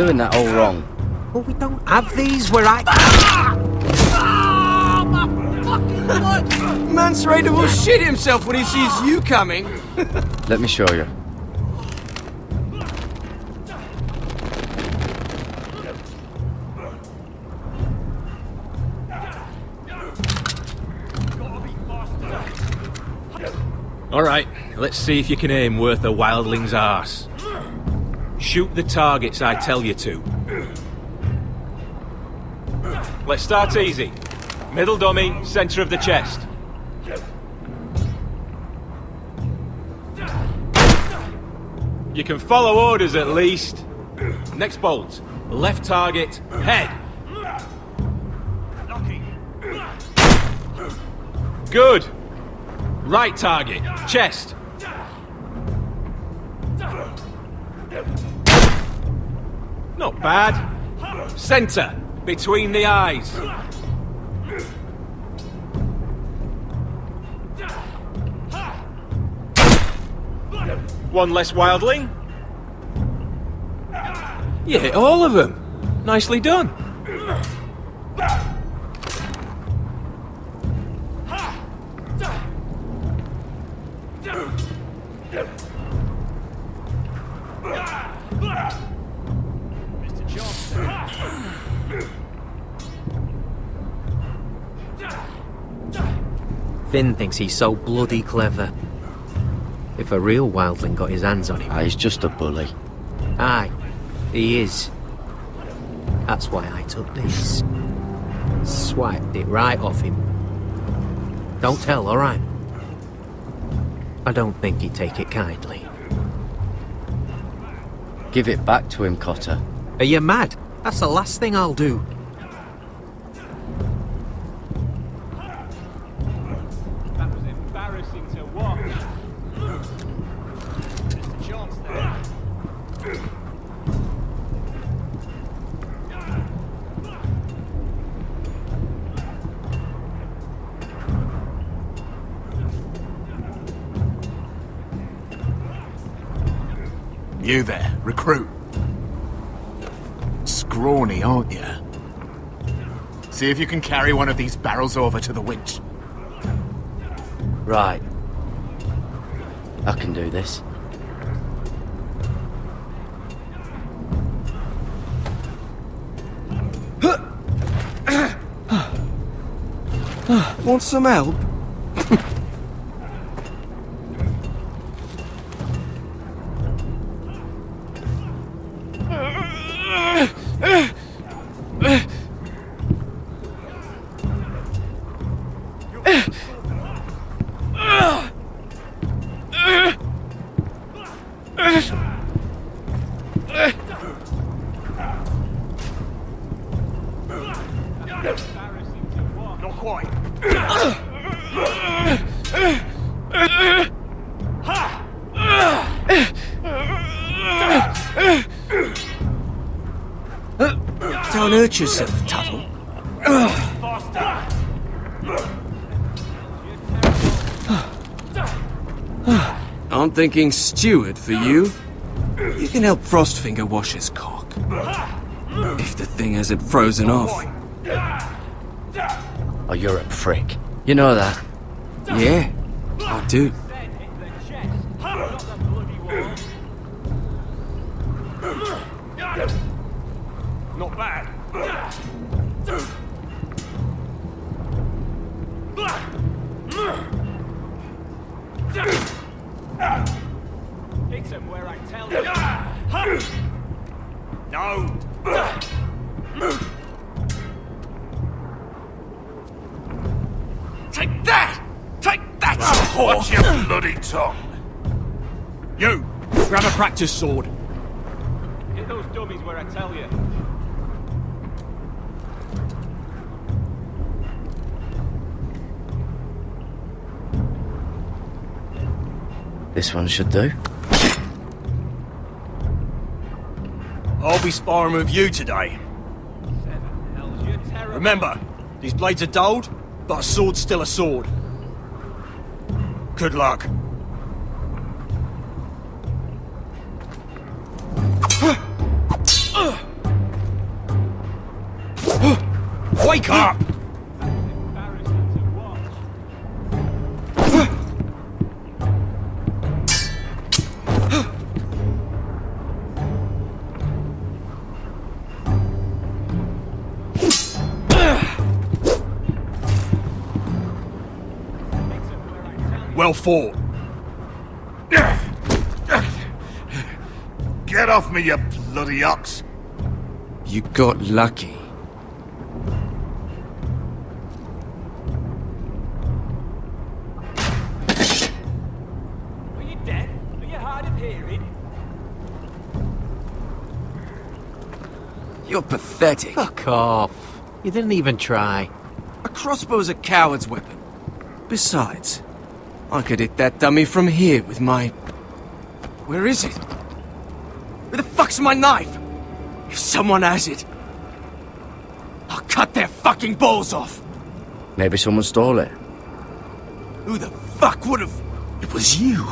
doing that all wrong. Well, we don't have these where I... My fucking blood! Mance Raider will shit himself when he sees you coming. Let me show you. Alright, let's see if you can aim worth a wildling's arse. Shoot the targets I tell you to. Let's start easy. Middle dummy, centre of the chest. You can follow orders at least. Next bolt. Left target, head. Good. Right target, chest. Not bad. Centre, between the eyes. One less wildling. You hit all of them. Nicely done. Finn thinks he's so bloody clever. If a real wildling got his hands on him... He's just a bully. Aye, he is. That's why I took this. Swiped it right off him. Don't tell, alright? I don't think he'd take it kindly. Give it back to him, Cotter. Are you mad? That's the last thing I'll do. That was embarrassing to watch. There's a chance there. You there, recruit. Scrawny, aren't you? See if you can carry one of these barrels over to the winch. Right. I can do this. Want some help? Not quite. Don't hurt yourself, Tuttle. I'm thinking steward for you. You can help Frostfinger wash his cock. If the thing hasn't frozen off. Oh, you're a prick. You know that. Yeah, I do. Not bad. Hit him where I tell you. No. Take that! Take that, you whore! Watch your bloody tongue! You! Grab a practice sword. Hit those dummies where I tell you. This one should do. I'll be sparring with you today. Remember, these blades are dulled, but a sword's still a sword. Good luck. Wake up! Well fought. Get off me, you bloody ox! You got lucky. Are you deaf? Are you hard of hearing? You're pathetic. Fuck off. You didn't even try. A crossbow's a coward's weapon. Besides, I could hit that dummy from here with my... Where is it? Where the fuck's my knife? If someone has it, I'll cut their fucking balls off. Maybe someone stole it. Who the fuck would have... It was you.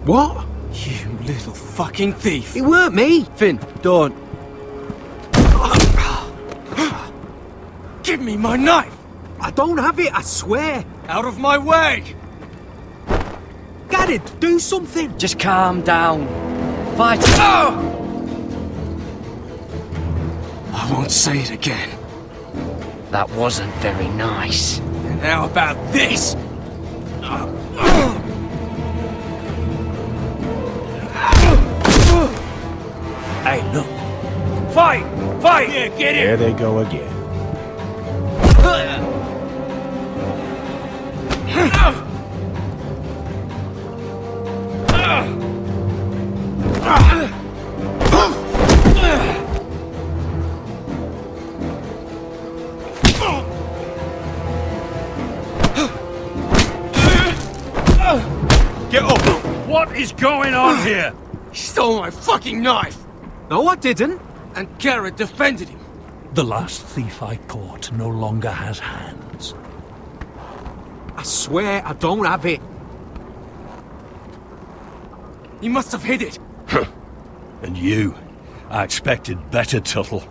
What? You little fucking thief. It weren't me. Finn, don't. Give me my knife! I don't have it, I swear. Out of my way! Gared, do something. Just calm down. Fight it. I won't say it again. That wasn't very nice. And how about this? Hey, look. Fight! Fight! Yeah, get in! There they go again. Get up! What is going on here? He stole my fucking knife! No, I didn't. And Gared defended him. The last thief I caught no longer has hands. I swear I don't have it. He must have hid it. And you, I expected better, Tuttle.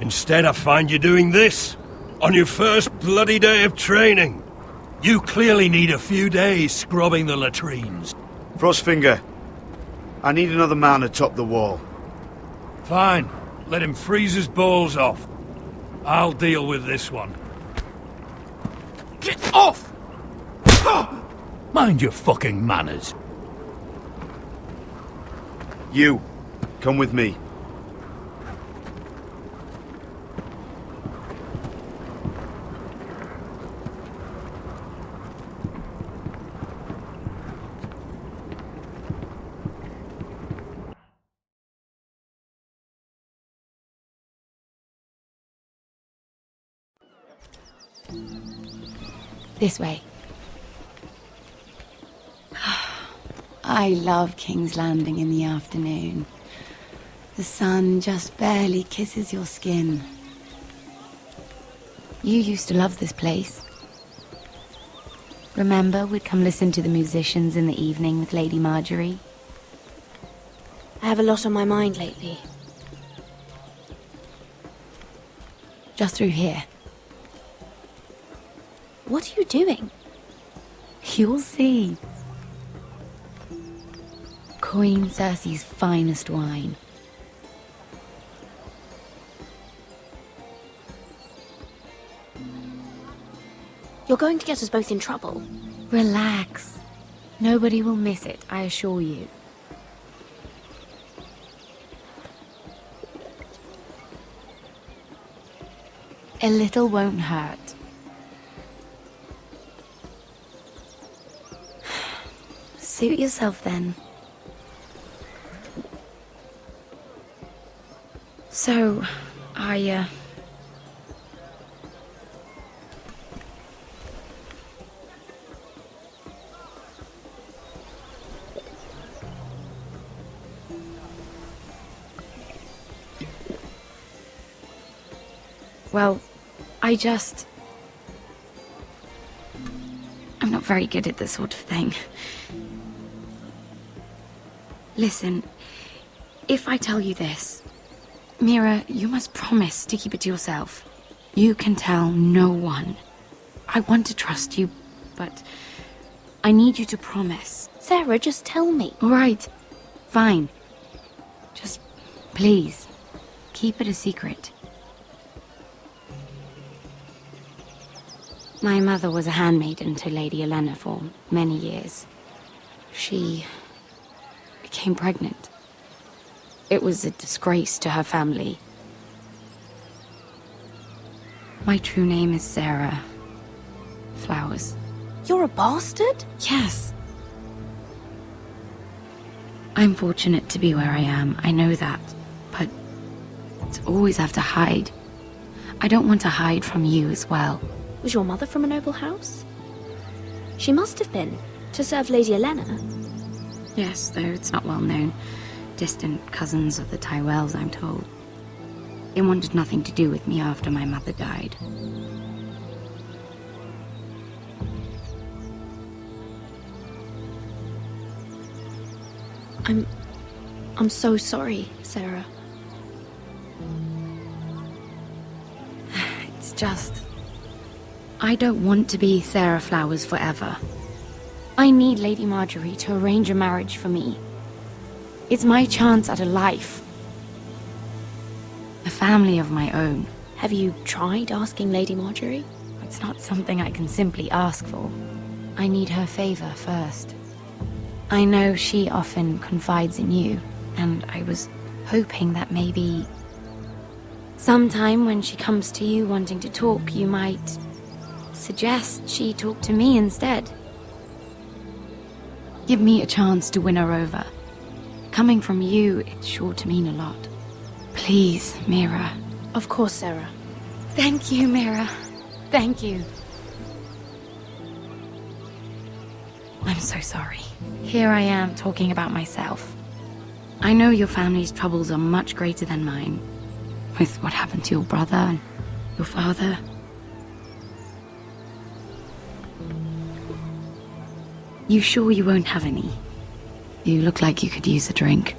Instead, I find you doing this on your first bloody day of training. You clearly need a few days scrubbing the latrines. Frostfinger, I need another man atop the wall. Fine. Let him freeze his balls off. I'll deal with this one. Get off! Mind your fucking manners. You, come with me. This way. I love King's Landing in the afternoon. The sun just barely kisses your skin. You used to love this place. Remember, we'd come listen to the musicians in the evening with Lady Marjorie? I have a lot on my mind lately. Just through here. What are you doing? You'll see. Queen Cersei's finest wine. You're going to get us both in trouble. Relax. Nobody will miss it, I assure you. A little won't hurt. Suit yourself then. So, well, I'm not very good at this sort of thing. Listen, if I tell you this, Mira, you must promise to keep it to yourself. You can tell no one. I want to trust you, but I need you to promise. Sarah, just tell me. All right, fine. Just please, keep it a secret. My mother was a handmaiden to Lady Elena for many years. She became pregnant. It was a disgrace to her family. My true name is Sarah Flowers. You're a bastard? Yes. I'm fortunate to be where I am, I know that. But to always have to hide. I don't want to hide from you as well. Was your mother from a noble house? She must have been, to serve Lady Elena. Yes, though it's not well known. Distant cousins of the Tyrells, I'm told. They wanted nothing to do with me after my mother died. I'm so sorry, Sarah. It's just... I don't want to be Sarah Flowers forever. I need Lady Marjorie to arrange a marriage for me. It's my chance at a life. A family of my own. Have you tried asking Lady Marjorie? It's not something I can simply ask for. I need her favor first. I know she often confides in you, and I was hoping that maybe... sometime when she comes to you wanting to talk, you might suggest she talk to me instead. Give me a chance to win her over. Coming from you, it's sure to mean a lot. Please, Mira. Of course, Sarah. Thank you, Mira. Thank you. I'm so sorry. Here I am talking about myself. I know your family's troubles are much greater than mine. With what happened to your brother and your father. You sure you won't have any? You look like you could use a drink.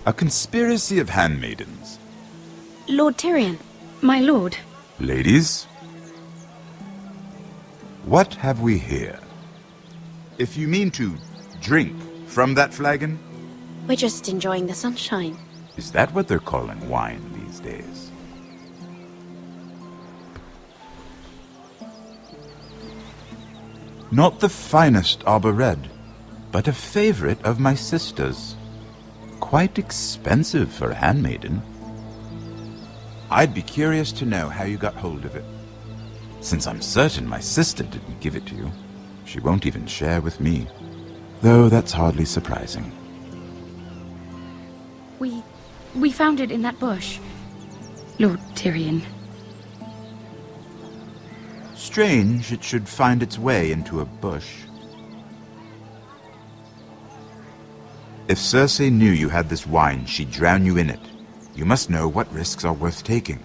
A conspiracy of handmaidens. Lord Tyrion. My lord. Ladies, what have we here? If you mean to drink from that flagon, We're just enjoying the sunshine. is that what they're calling wine these days? Not the finest arbor red, but a favorite of my sister's. Quite expensive for a handmaiden. I'd be curious to know how you got hold of it. Since I'm certain my sister didn't give it to you, she won't even share with me. Though that's hardly surprising. We found it in that bush. Lord Tyrion. Strange it should find its way into a bush. If Cersei knew you had this wine, she'd drown you in it. You must know what risks are worth taking,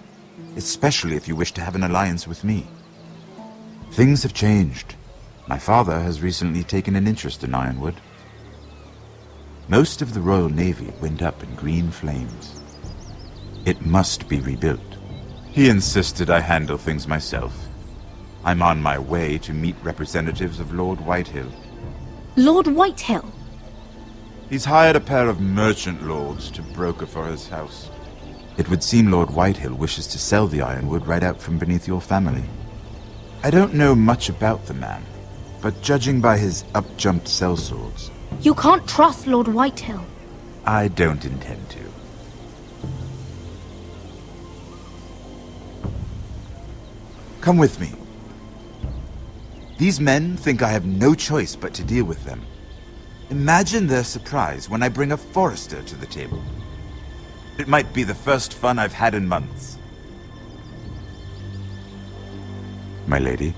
especially if you wish to have an alliance with me. Things have changed. My father has recently taken an interest in Ironwood. Most of the Royal Navy went up in green flames. It must be rebuilt. He insisted I handle things myself. I'm on my way to meet representatives of Lord Whitehill. Lord Whitehill? He's hired a pair of merchant lords to broker for his house. It would seem Lord Whitehill wishes to sell the ironwood right out from beneath your family. I don't know much about the man, but judging by his up-jumped sellswords, You can't trust Lord Whitehill. I don't intend to. Come with me. These men think I have no choice but to deal with them. Imagine their surprise when I bring a forester to the table. It might be the first fun I've had in months. My lady.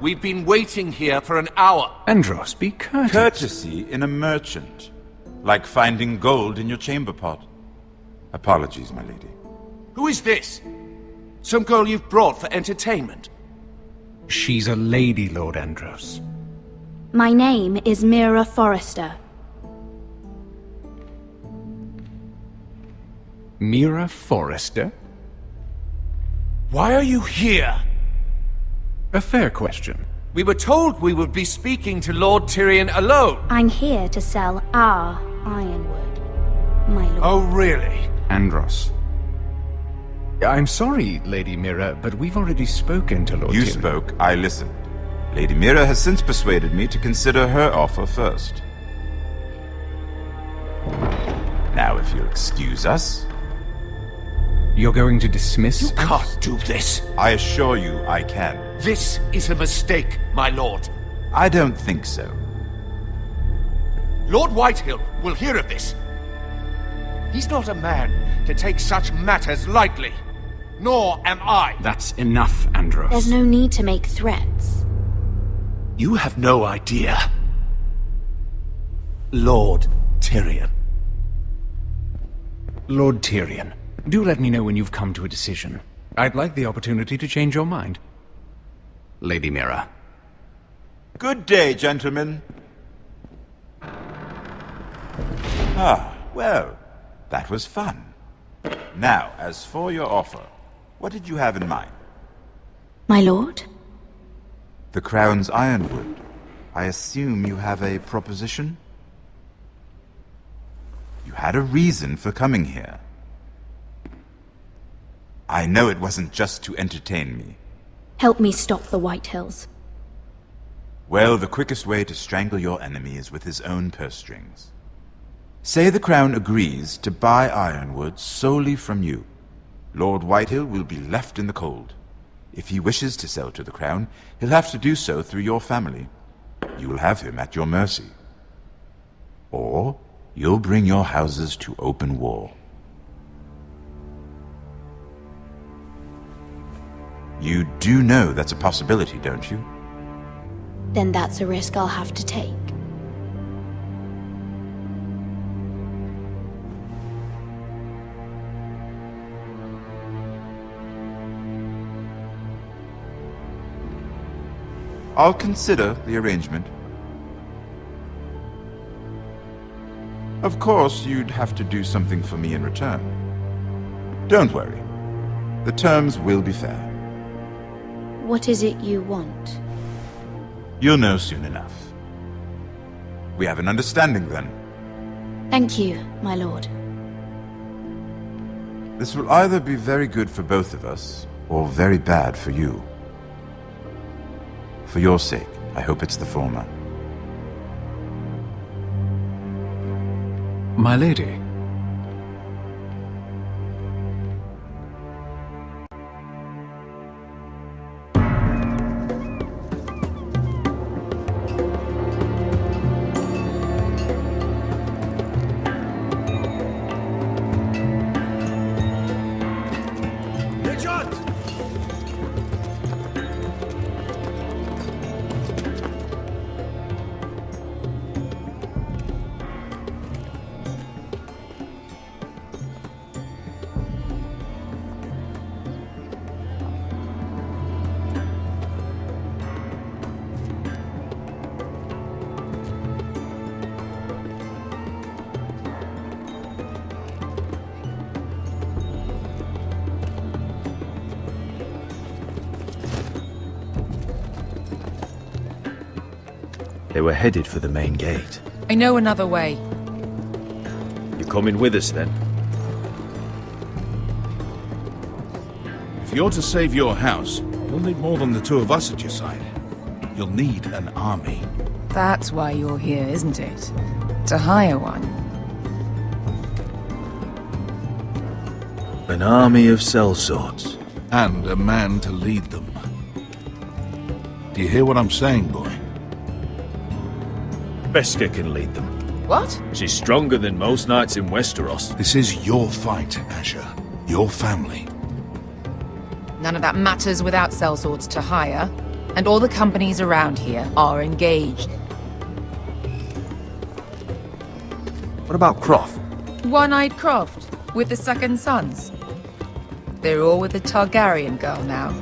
We've been waiting here for an hour. Andros, be courteous. Courtesy in a merchant. Like finding gold in your chamber pot. Apologies, my lady. Who is this? Some girl you've brought for entertainment? She's a lady, Lord Andros. My name is Mira Forrester. Mira Forrester? Why are you here? A fair question. We were told we would be speaking to Lord Tyrion alone. I'm here to sell our ironwood, my lord. Oh, really? Andros. I'm sorry, Lady Mira, but we've already spoken to Lord You Tyrion. spoke, I listened. Lady Mira has since persuaded me to consider her offer first. Now, if you'll excuse us... You're going to dismiss You us? can't do this. I assure you I can. This is a mistake, my lord. I don't think so. Lord Whitehill will hear of this. He's not a man to take such matters lightly. Nor am I. That's enough, Andros. There's no need to make threats. You have no idea. Lord Tyrion. Lord Tyrion, do let me know when you've come to a decision. I'd like the opportunity to change your mind. Lady Mira. Good day, gentlemen. Ah, well, that was fun. Now, as for your offer, what did you have in mind? My lord? The Crown's ironwood. I assume you have a proposition? You had a reason for coming here. I know it wasn't just to entertain me. Help me stop the Whitehills. Well, the quickest way to strangle your enemy is with his own purse strings. Say the Crown agrees to buy ironwood solely from you. Lord Whitehill will be left in the cold. If he wishes to sell to the Crown, he'll have to do so through your family. You will have him at your mercy. Or you'll bring your houses to open war. You do know that's a possibility, don't you? Then that's a risk I'll have to take. I'll consider the arrangement. Of course, you'd have to do something for me in return. Don't worry. The terms will be fair. What is it you want? You'll know soon enough. We have an understanding then. Thank you, my lord. This will either be very good for both of us, or very bad for you. For your sake, I hope it's the former. My lady. They were headed for the main gate. I know another way. You're coming with us, then? If you're to save your house, you'll need more than the two of us at your side. You'll need an army. That's why you're here, isn't it? To hire one. An army of sellswords. And a man to lead them. Do you hear what I'm saying, boy? Beska can lead them. What? She's stronger than most knights in Westeros. This is your fight, Asher. Your family. None of that matters without sellswords to hire. And all the companies around here are engaged. What about Croft? One-eyed Croft. With the second sons? They're all with the Targaryen girl now.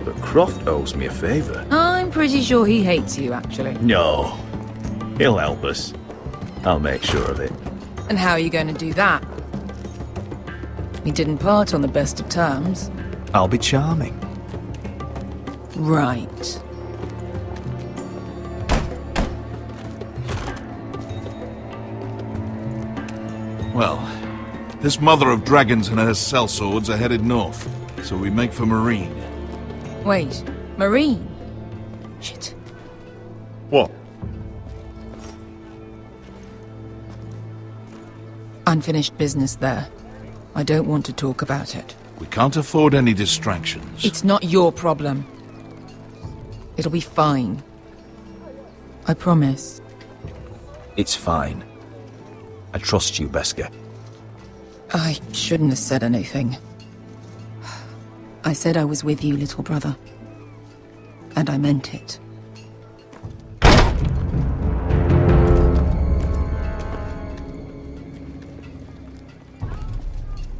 But Croft owes me a favour. I'm pretty sure he hates you, actually. No. He'll help us. I'll make sure of it. And how are you going to do that? We didn't part on the best of terms. I'll be charming. Right. Well, this mother of dragons and her sellswords are headed north, so we make for Marine. Wait, Marine? Shit. What? Unfinished business there. I don't want to talk about it. We can't afford any distractions. It's not your problem. It'll be fine. I promise. It's fine. I trust you, Beskar. I shouldn't have said anything. I said I was with you, little brother. And I meant it.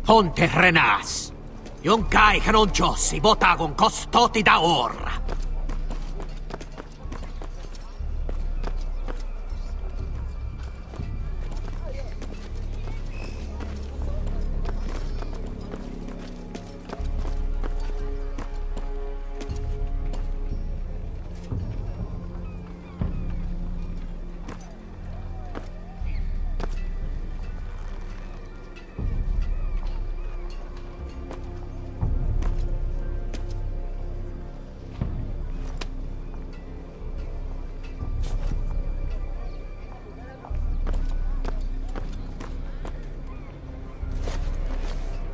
Ponte Renas. Yung kai kanon Diyos, ibotagong kostoti daor.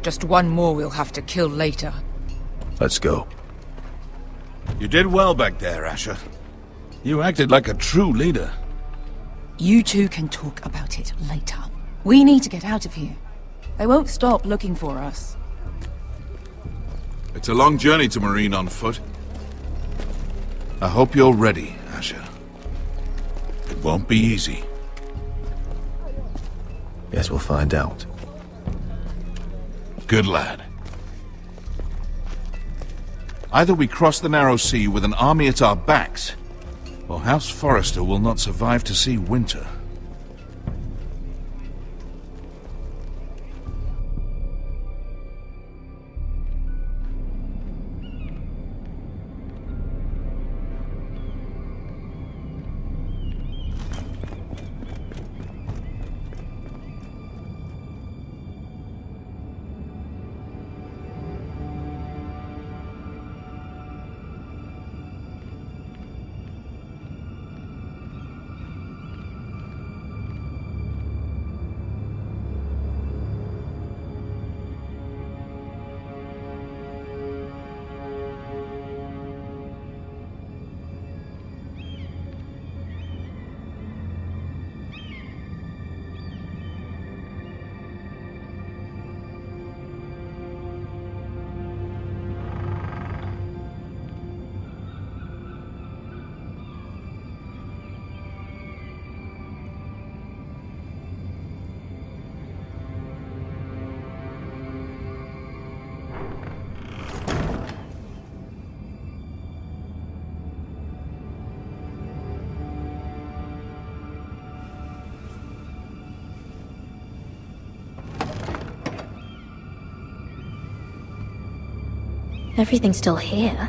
Just one more we'll have to kill later. Let's go. You did well back there, Asher. You acted like a true leader. You two can talk about it later. We need to get out of here. They won't stop looking for us. It's a long journey to Marine on foot. I hope you're ready, Asher. It won't be easy. Guess we'll find out. Good lad. Either we cross the narrow sea with an army at our backs, or House Forrester will not survive to see winter. Everything's still here.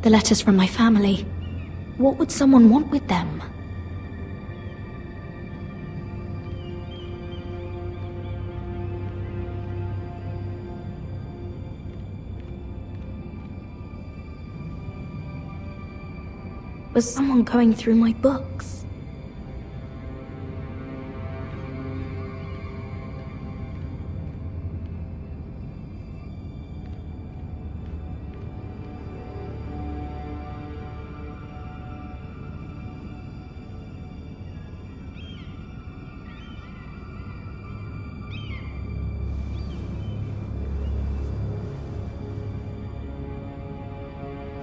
The letters from my family. What would someone want with them? Was someone going through my books?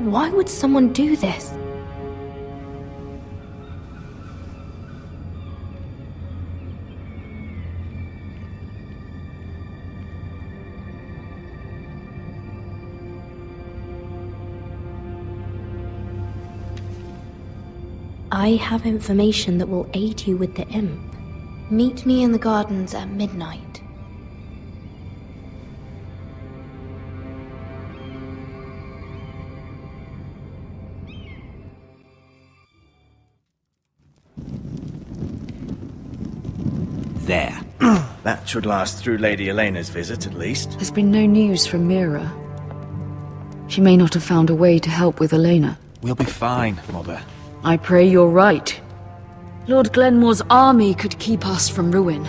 Why would someone do this? I have information that will aid you with the imp. Meet me in the gardens at midnight. There. That should last through Lady Elena's visit, at least. There's been no news from Mira. She may not have found a way to help with Elena. We'll be fine, Mother. I pray you're right. Lord Glenmore's army could keep us from ruin.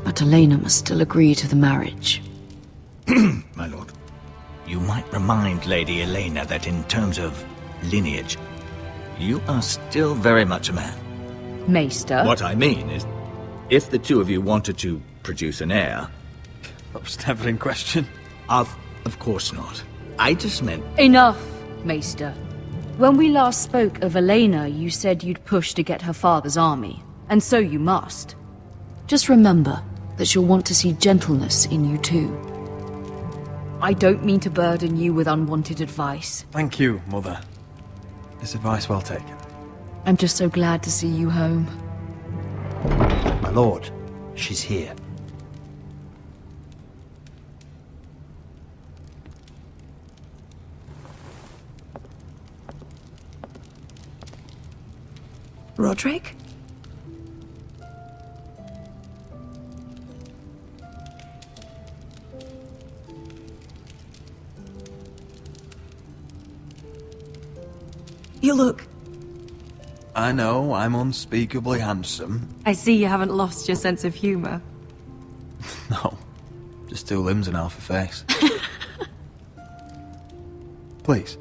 But Elena must still agree to the marriage. My lord. You might remind Lady Elena that in terms of lineage, you are still very much a man. Maester? What I mean is, if the two of you wanted to produce an heir... That was never in question. Of course not. I just meant... Enough, Maester. When we last spoke of Elena, you said you'd push to get her father's army. And so you must. Just remember that she'll want to see gentleness in you too. I don't mean to burden you with unwanted advice. Thank you, Mother. This advice well taken. I'm just so glad to see you home. My lord, she's here. Rodrik? You look... I know, I'm unspeakably handsome. I see you haven't lost your sense of humor. No, just 2 limbs and half a face. Please.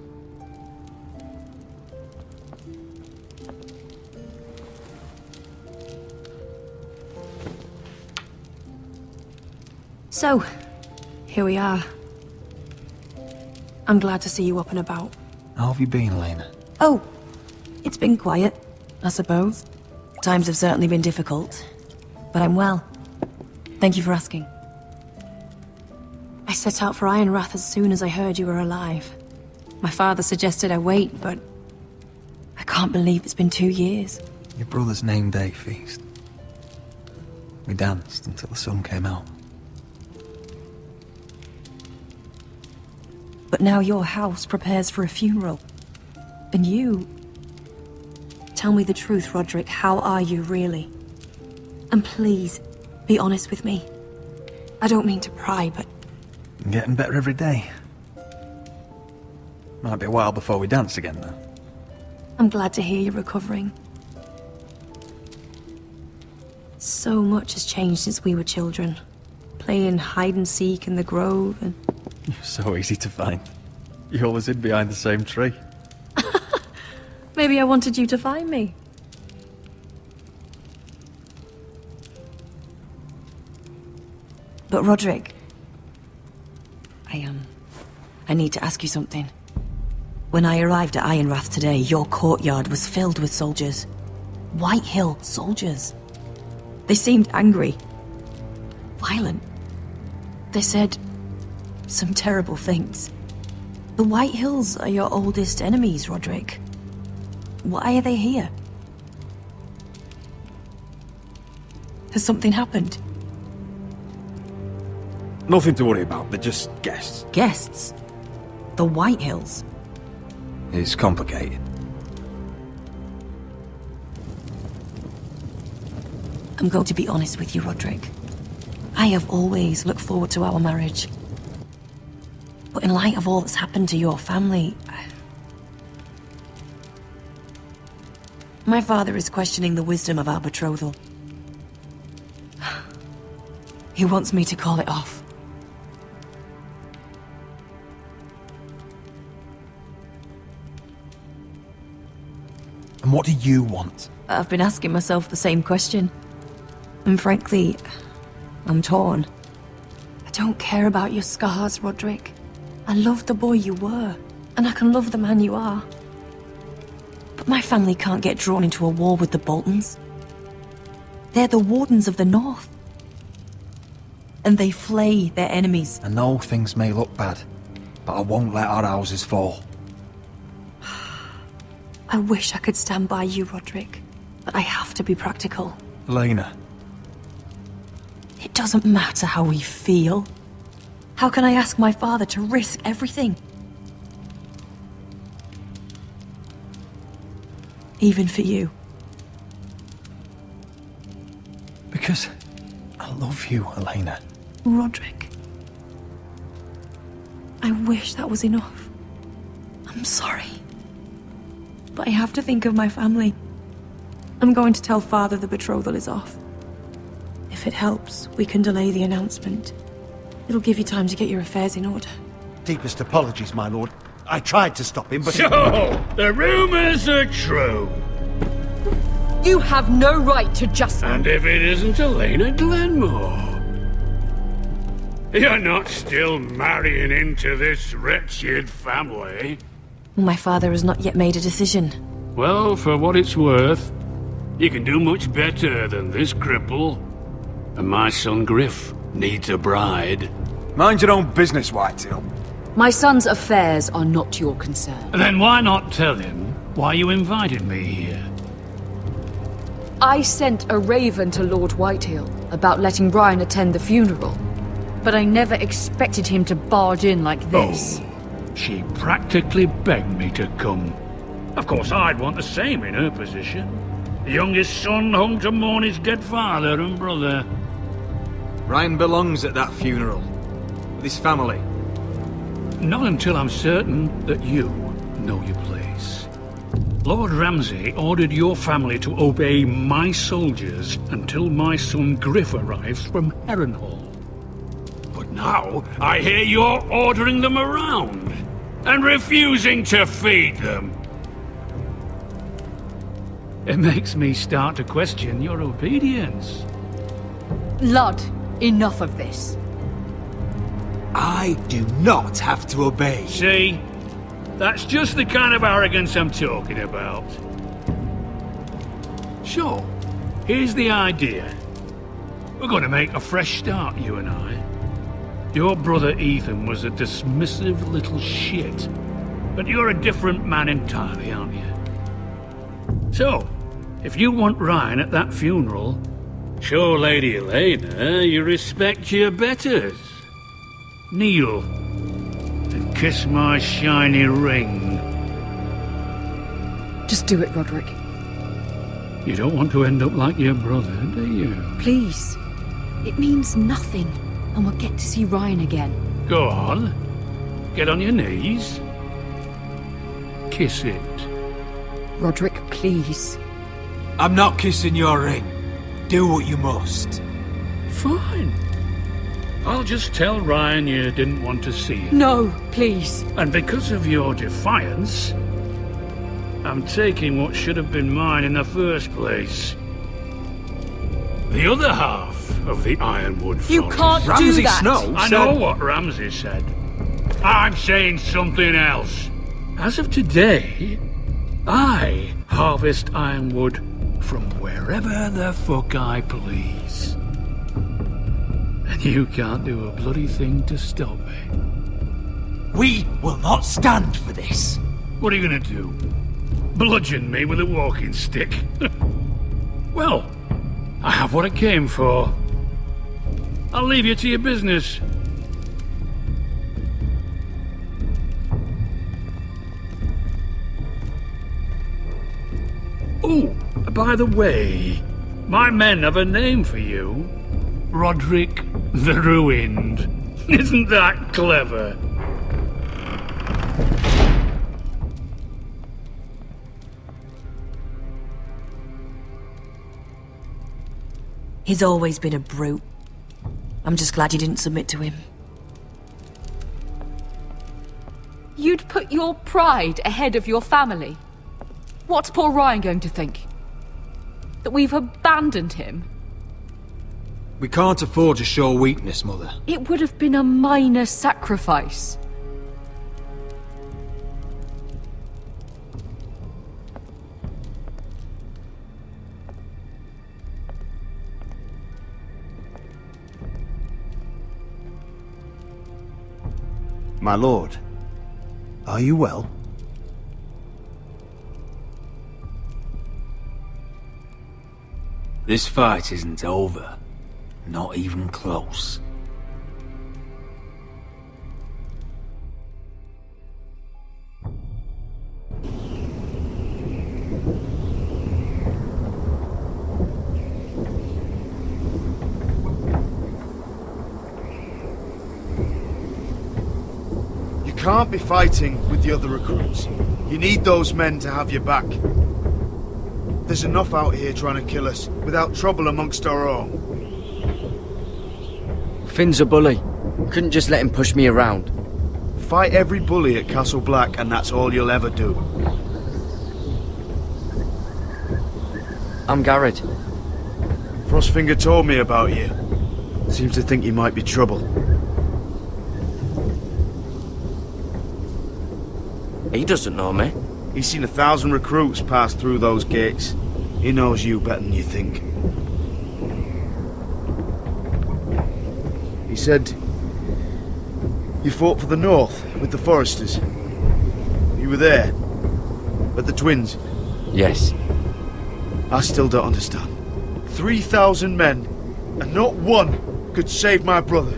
So, here we are. I'm glad to see you up and about. How have you been, Elena? Oh, it's been quiet, I suppose. Times have certainly been difficult, but I'm well. Thank you for asking. I set out for Ironrath as soon as I heard you were alive. My father suggested I wait, but I can't believe it's been 2 years. Your brother's name day feast. We danced until the sun came out. But now your house prepares for a funeral. And you... Tell me the truth, Rodrik. How are you, really? And please, be honest with me. I don't mean to pry, but... I'm getting better every day. Might be a while before we dance again, though. I'm glad to hear you're recovering. So much has changed since we were children. Playing hide and seek in the grove and... You're so easy to find. You always hid behind the same tree. Maybe I wanted you to find me. But Rodrik... I need to ask you something. When I arrived at Ironrath today, your courtyard was filled with soldiers. Whitehill soldiers. They seemed angry. Violent. They said some terrible things. The Whitehills are your oldest enemies, Rodrik. Why are they here? Has something happened? Nothing to worry about, they're just guests. Guests? The Whitehills? It's complicated. I'm going to be honest with you, Rodrik. I have always looked forward to our marriage. But in light of all that's happened to your family... My father is questioning the wisdom of our betrothal. He wants me to call it off. And what do you want? I've been asking myself the same question. And frankly, I'm torn. I don't care about your scars, Rodrik. I loved the boy you were. and I can love the man you are. But my family can't get drawn into a war with the Boltons. They're the Wardens of the North. And they flay their enemies. I know things may look bad, but I won't let our houses fall. I wish I could stand by you, Rodrik, but I have to be practical. Elena. It doesn't matter how we feel. How can I ask my father to risk everything? Even for you. Because I love you, Elena. Rodrik. I wish that was enough. I'm sorry. But I have to think of my family. I'm going to tell Father the betrothal is off. If it helps, we can delay the announcement. It'll give you time to get your affairs in order. Deepest apologies, my lord. I tried to stop him, but... So, the rumors are true. You have no right to just... And if it isn't Elena Glenmore? You're not still marrying into this wretched family? My father has not yet made a decision. Well, for what it's worth, you can do much better than this cripple. And my son Griff needs a bride. Mind your own business, Whitehill. My son's affairs are not your concern. Then why not tell him why you invited me here? I sent a raven to Lord Whitehill about letting Ryan attend the funeral. But I never expected him to barge in like this. Oh, she practically begged me to come. Of course, I'd want the same in her position. The youngest son home to mourn his dead father and brother. Ryan belongs at that funeral. With his family. Not until I'm certain that you know your place. Lord Ramsay ordered your family to obey my soldiers until my son Griff arrives from Harrenhal. But now, I hear you're ordering them around, and refusing to feed them. It makes me start to question your obedience. Lud, enough of this. I do not have to obey. See? That's just the kind of arrogance I'm talking about. So, here's the idea. We're going to make a fresh start, you and I. Your brother Ethan was a dismissive little shit. But you're a different man entirely, aren't you? So, if you want Ryan at that funeral, show Lady Elena you respect your betters. Kneel and kiss my shiny ring. Just do it, Rodrik. You don't want to end up like your brother, do you? Please. It means nothing, and we'll get to see Ryan again. Go on. Get on your knees. Kiss it. Rodrik, please. I'm not kissing your ring. Do what you must. Fine. I'll just tell Ryan you didn't want to see him. No, please. And because of your defiance, I'm taking what should have been mine in the first place. The other half of the Ironwood Forest. You can't do that! Snow I know what Ramsay said. I'm saying something else. As of today, I harvest ironwood from wherever the fuck I please. And you can't do a bloody thing to stop me. We will not stand for this. What are you gonna do? Bludgeon me with a walking stick? Well, I have what I came for. I'll leave you to your business. Oh, by the way, my men have a name for you. Rodrik the Ruined. Isn't that clever? He's always been a brute. I'm just glad you didn't submit to him. You'd put your pride ahead of your family. What's poor Ryan going to think? That we've abandoned him? We can't afford to show weakness, Mother. It would have been a minor sacrifice. My lord, are you well? This fight isn't over. Not even close. You can't be fighting with the other recruits. You need those men to have your back. There's enough out here trying to kill us, without trouble amongst our own. Finn's a bully. Couldn't just let him push me around. Fight every bully at Castle Black, and that's all you'll ever do. I'm Gared. Frostfinger told me about you. Seems to think you might be trouble. He doesn't know me. He's seen 1,000 recruits pass through those gates. He knows you better than you think. He said you fought for the North with the Foresters. You were there, at the Twins. Yes. I still don't understand. 3,000 men, and not one could save my brother.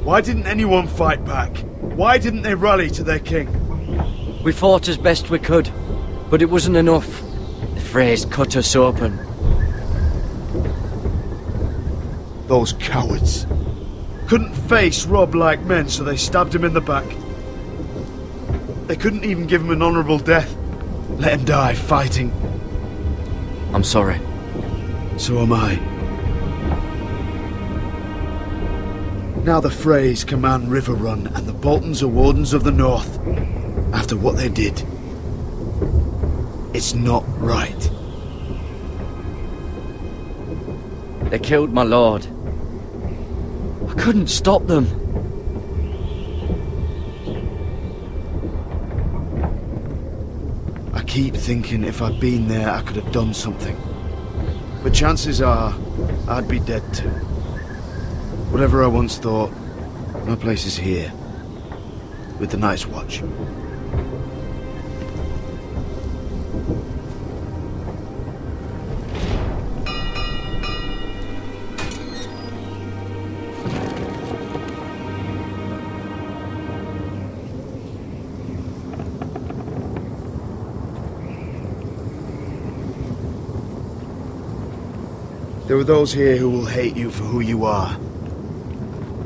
Why didn't anyone fight back? Why didn't they rally to their king? We fought as best we could, but it wasn't enough. The Freys cut us open. Those cowards. Couldn't face Rob like men, so they stabbed him in the back. They couldn't even give him an honourable death. Let him die fighting. I'm sorry. So am I. Now the Freys command Riverrun, and the Boltons are Wardens of the North. After what they did. It's not right. They killed my lord. I couldn't stop them. I keep thinking if I'd been there, I could have done something. But chances are, I'd be dead too. Whatever I once thought, my place is here. With the Night's Watch. There are those here who will hate you for who you are.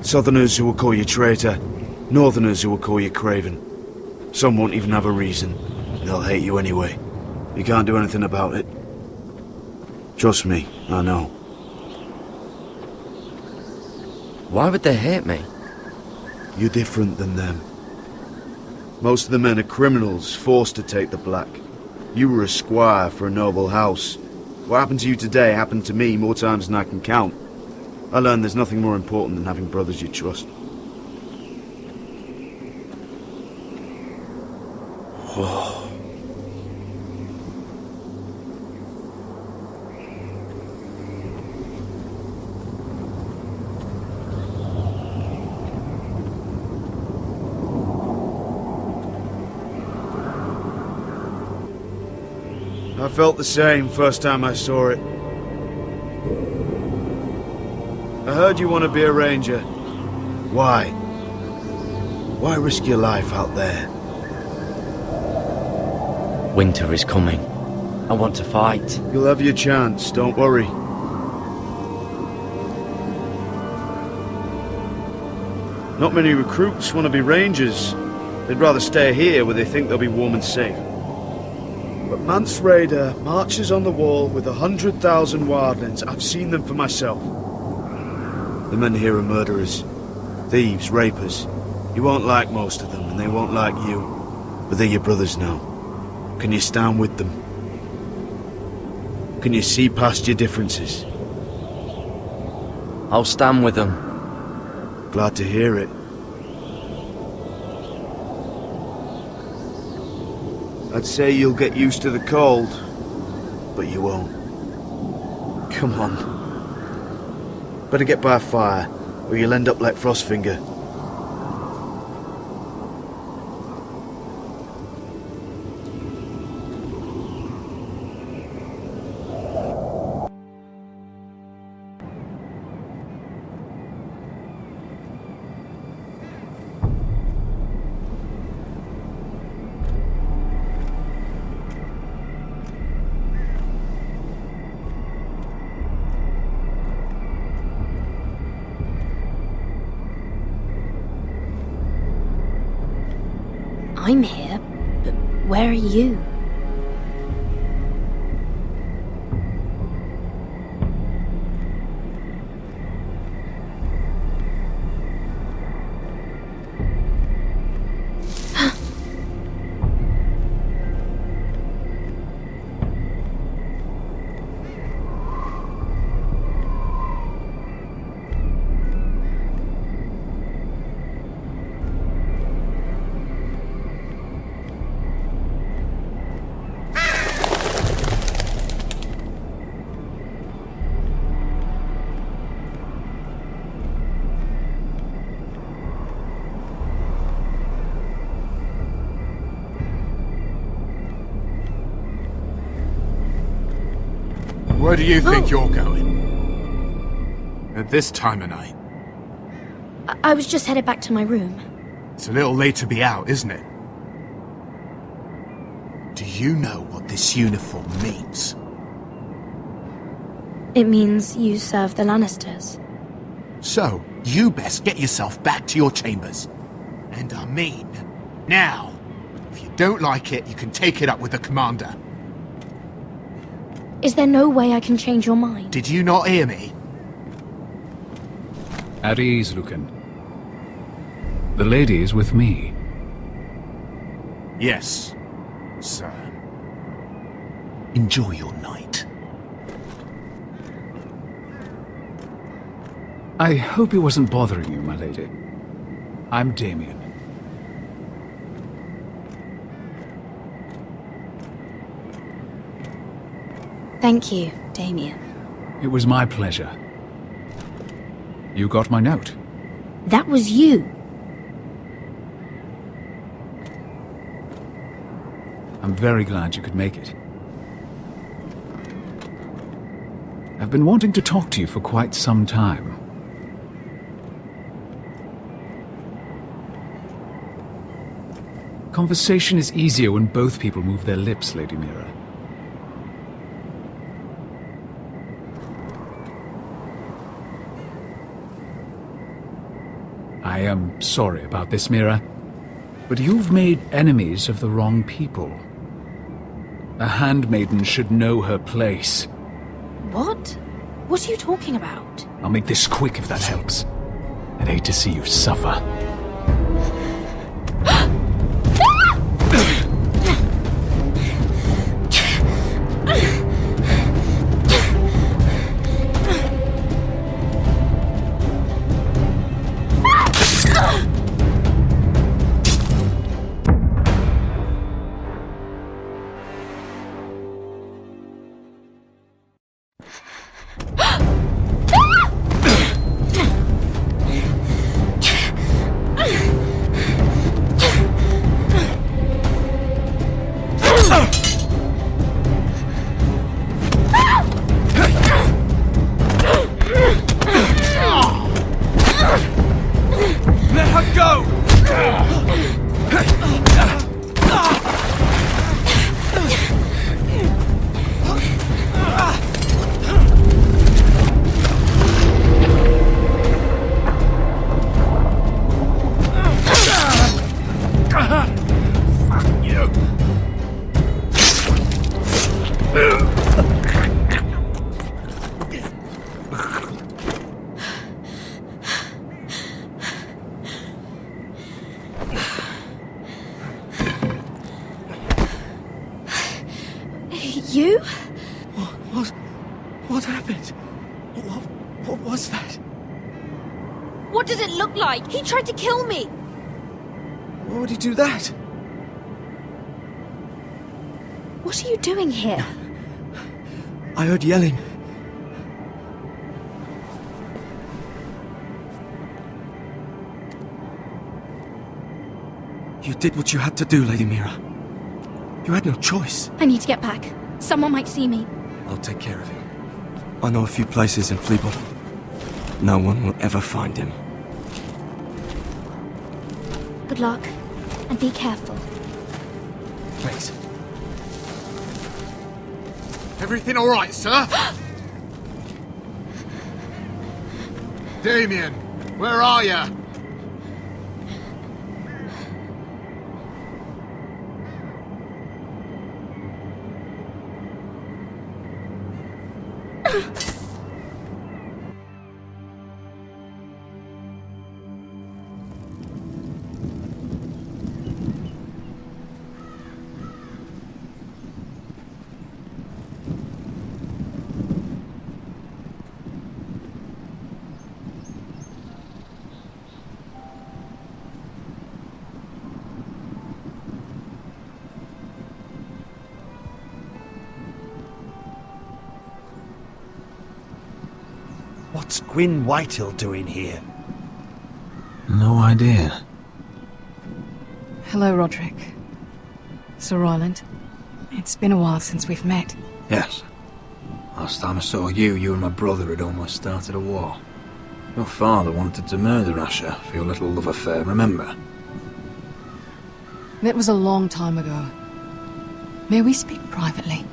Southerners who will call you traitor, Northerners who will call you craven. Some won't even have a reason. They'll hate you anyway. You can't do anything about it. Trust me, I know. Why would they hate me? You're different than them. Most of the men are criminals, forced to take the black. You were a squire for a noble house. What happened to you today happened to me more times than I can count. I learned there's nothing more important than having brothers you trust. Whoa. I felt the same first time I saw it. I heard you want to be a ranger. Why? Why risk your life out there? Winter is coming. I want to fight. You'll have your chance, don't worry. Not many recruits want to be rangers. They'd rather stay here where they think they'll be warm and safe. But Mance Raider marches on the wall with 100,000 wildlings. I've seen them for myself. The men here are murderers, thieves, rapers. You won't like most of them, and they won't like you. But they're your brothers now. Can you stand with them? Can you see past your differences? I'll stand with them. Glad to hear it. I'd say you'll get used to the cold, but you won't. Come on. Better get by a fire, or you'll end up like Frostfinger, I'm here, but where are you? Where do you think you're going? At this time of night? I was just headed back to my room. It's a little late to be out, isn't it? Do you know what this uniform means? It means you serve the Lannisters. So, you best get yourself back to your chambers. And I mean, now. If you don't like it, you can take it up with the commander. Is there no way I can change your mind? Did you not hear me? At ease, Lucan. The lady is with me. Yes, sir. Enjoy your night. I hope he wasn't bothering you, my lady. I'm Damien. Thank you, Damien. It was my pleasure. You got my note. That was you. I'm very glad you could make it. I've been wanting to talk to you for quite some time. Conversation is easier when both people move their lips, Lady Mira. I am sorry about this, Mira, but you've made enemies of the wrong people. A handmaiden should know her place. What? What are you talking about? I'll make this quick if that helps. I'd hate to see you suffer. You? What happened? What was that? What does it look like? He tried to kill me! Why would he do that? What are you doing here? I heard yelling. You did what you had to do, Lady Mira. You had no choice. I need to get back. Someone might see me. I'll take care of him. I know a few places in Fleabottom. No one will ever find him. Good luck, and be careful. Thanks. Everything all right, sir? Damien, where are you? What's Gwyn Whitehill doing here? No idea. Hello, Rodrik. Sir Royland. It's been a while since we've met. Yes. Last time I saw you and my brother had almost started a war. Your father wanted to murder Asher for your little love affair, remember? That was a long time ago. May we speak privately?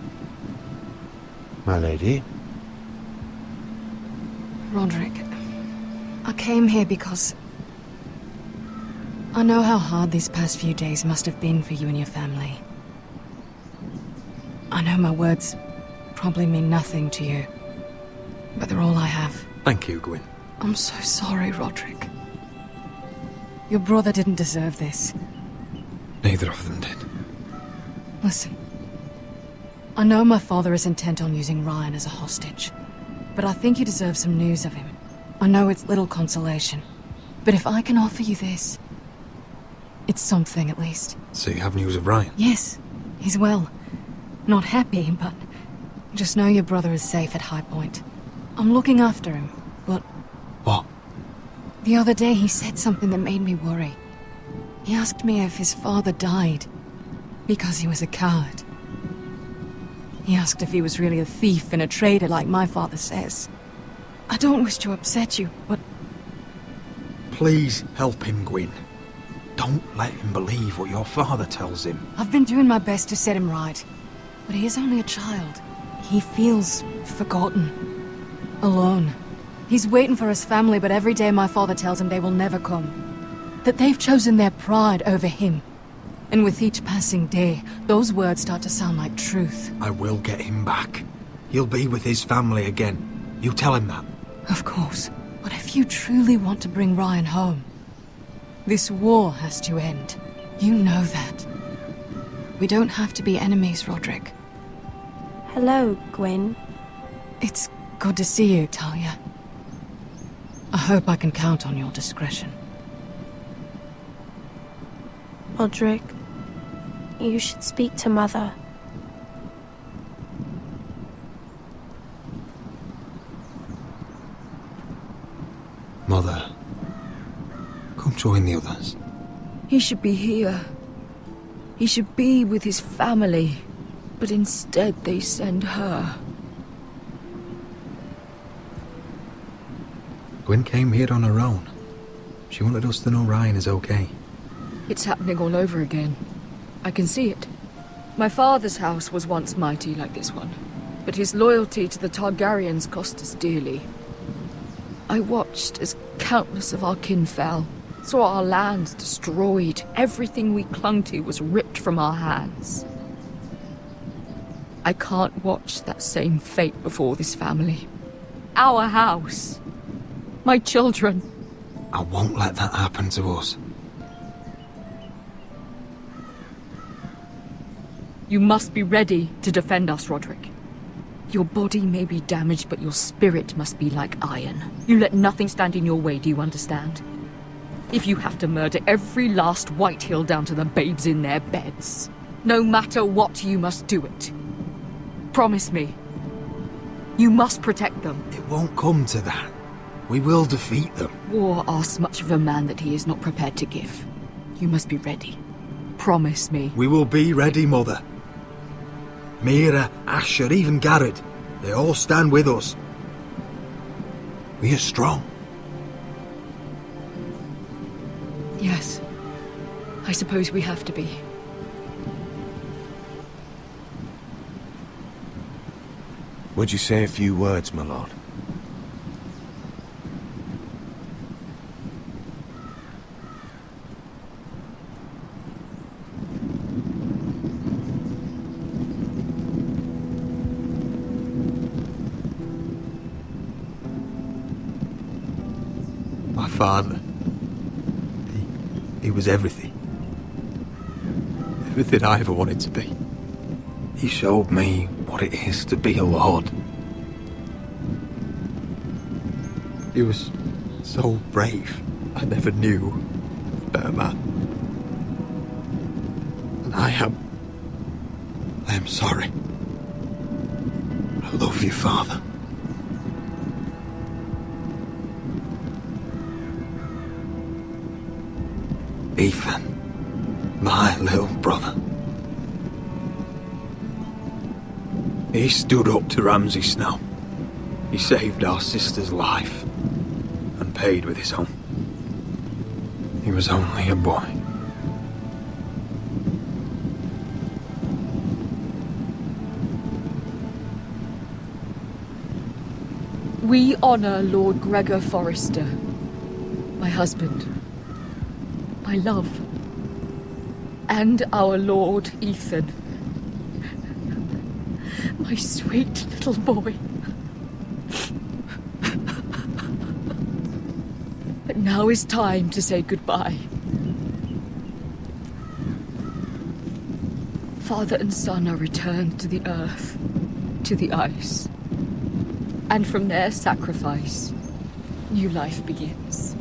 My lady? Rodrik, I came here because I know how hard these past few days must have been for you and your family. I know my words probably mean nothing to you, but they're all I have. Thank you, Gwyn. I'm so sorry, Rodrik. Your brother didn't deserve this. Neither of them did. Listen, I know my father is intent on using Ryan as a hostage, but I think you deserve some news of him. I know it's little consolation, but if I can offer you this, it's something at least. So you have news of Ryan? Yes, he's well. Not happy, but just know your brother is safe at High Point. I'm looking after him, but... What? The other day he said something that made me worry. He asked me if his father died because he was a coward. He asked if he was really a thief and a traitor like my father says. I don't wish to upset you, but... Please help him, Gwyn. Don't let him believe what your father tells him. I've been doing my best to set him right, but he is only a child. He feels forgotten, alone. He's waiting for his family, but every day my father tells him they will never come. That they've chosen their pride over him. And with each passing day, those words start to sound like truth. I will get him back. He'll be with his family again. You tell him that. Of course. But if you truly want to bring Ryan home, this war has to end. You know that. We don't have to be enemies, Rodrik. Hello, Gwyn. It's good to see you, Talia. I hope I can count on your discretion. Rodrik, you should speak to Mother. Mother, come join the others. He should be here. He should be with his family. But instead they send her. Gwyn came here on her own. She wanted us to know Ryan is okay. It's happening all over again. I can see it. My father's house was once mighty like this one, but his loyalty to the Targaryens cost us dearly. I watched as countless of our kin fell, saw our lands destroyed, everything we clung to was ripped from our hands. I can't watch that same fate before this family. Our house. My children. I won't let that happen to us. You must be ready to defend us, Rodrik. Your body may be damaged, but your spirit must be like iron. You let nothing stand in your way, do you understand? If you have to murder every last Whitehill down to the babes in their beds, no matter what, you must do it. Promise me. You must protect them. It won't come to that. We will defeat them. War asks much of a man that he is not prepared to give. You must be ready. Promise me. We will be ready, Mother. Mira, Asher, even Gared, they all stand with us. We are strong. Yes. I suppose we have to be. Would you say a few words, my lord? father. He was everything. Everything I ever wanted to be. He showed me what it is to be a lord. He was so brave. I never knew a better man. And I am sorry. I love you, Father. Ethan, my little brother. He stood up to Ramsay Snow. He saved our sister's life and paid with his own. He was only a boy. We honor Lord Gregor Forrester, my husband, my love, and our Lord Ethan, my sweet little boy. But now is time to say goodbye. Father and son are returned to the earth, to the ice. And from their sacrifice, new life begins.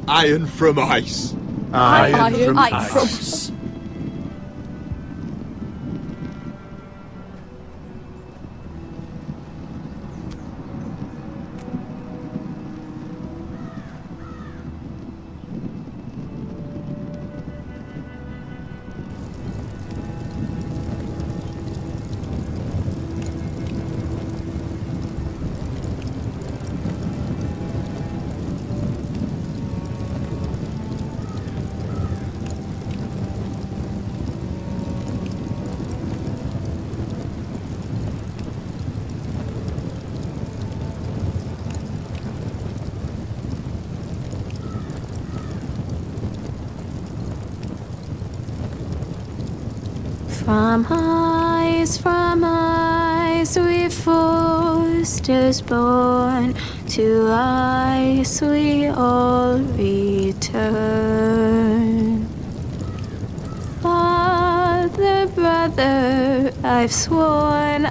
Iron from ice. Iron from ice. From ice we Forsters born, to ice we all return. Father, brother, I've sworn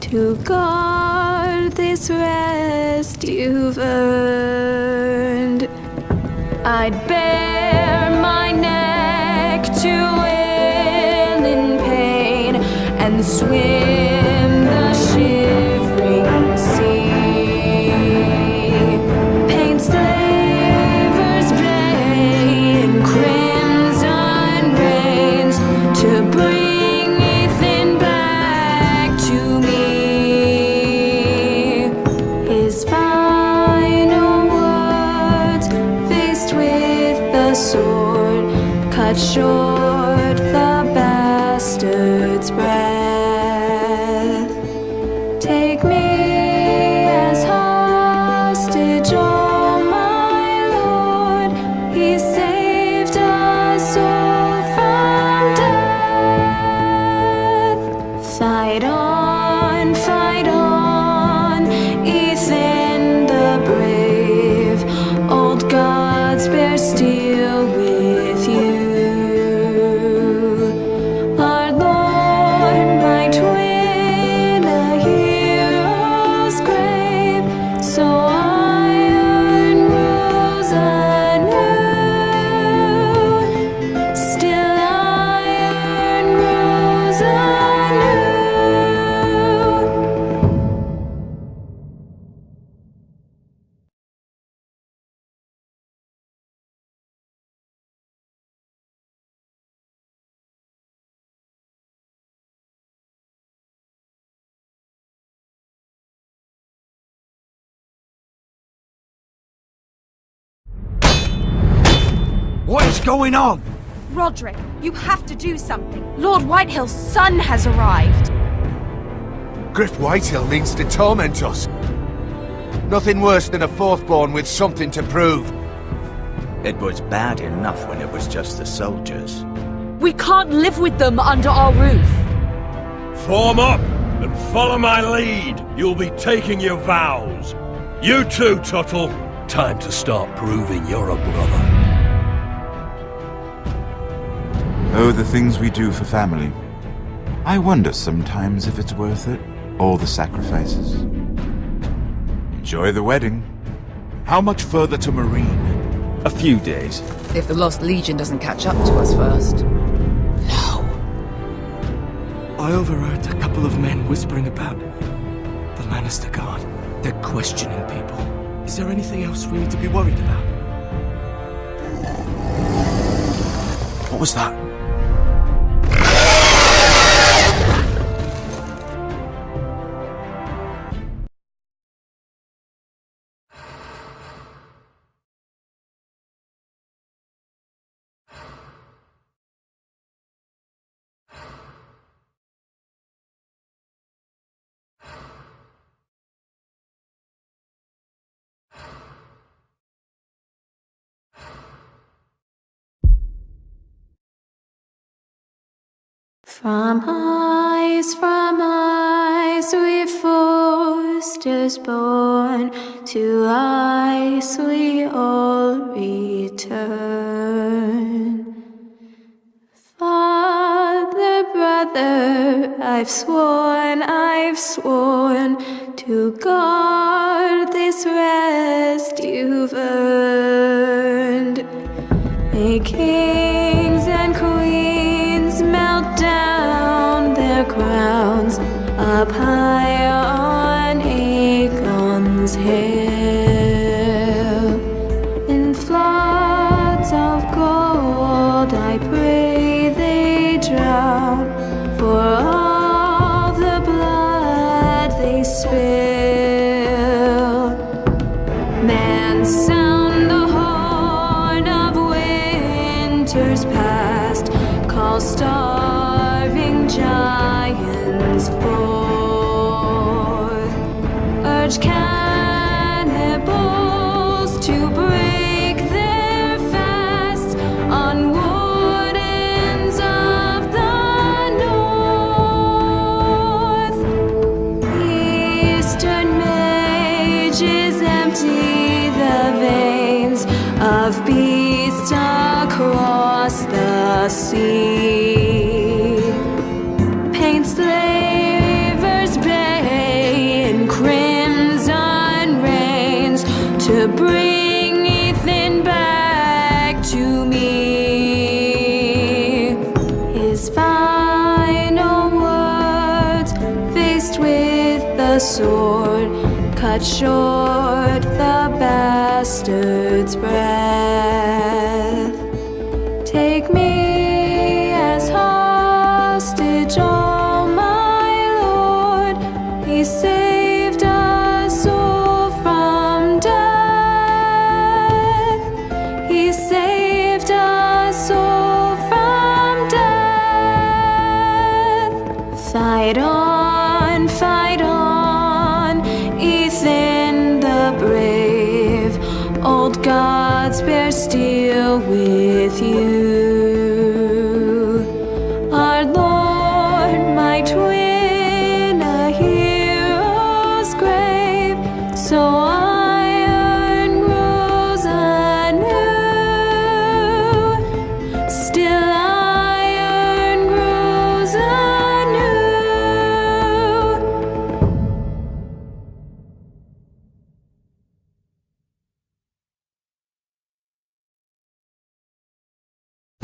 to guard this rest you've earned. I'd bare my neck to and swim the shivering sea. Paint slavers play in crimson rains to bring Ethan back to me. His final words, faced with the sword, cut short the bastard's breath. Take me as hostage, oh my Lord. He saved us all from death. Fight on, Ethan the brave. Old gods bear steel with you. Our Lord, my twin, a hero's grave, so iron rose anew. Still iron rose anew. What is going on? Rodrik, you have to do something. Lord Whitehill's son has arrived. Griff Whitehill means to torment us. Nothing worse than a fourthborn with something to prove. It was bad enough when it was just the soldiers. We can't live with them under our roof. Form up and follow my lead. You'll be taking your vows. You too, Tuttle. Time to start proving you're a brother. Oh, the things we do for family. I wonder sometimes if it's worth it, all the sacrifices. Enjoy the wedding. How much further to Marine? A few days. If the Lost Legion doesn't catch up to us first. I overheard a couple of men whispering about the Lannister Guard. They're questioning people. Is there anything else we need to be worried about? What was that? From eyes we foresters born, to eyes we all return. Father, brother, I've sworn to guard this rest you've earned. May kings and queens melt down their crowns up high on Aegon's hill. In floods of gold I pray they drown, for all the blood they spill. Man, sound the horn of winter's past, call starving giants forth, urge cannibals to break their fast on wardens of the north. Eastern mages empty the veins of beasts across the sea. Paint slavers bay in crimson rains to bring Ethan back to me. His final words, faced with the sword, cut short the bastard's breath. Take me as hostage, oh my lord. He saved us all from death. He saved us all from death. Fight on, Ethan the brave. Old gods bear steel with you.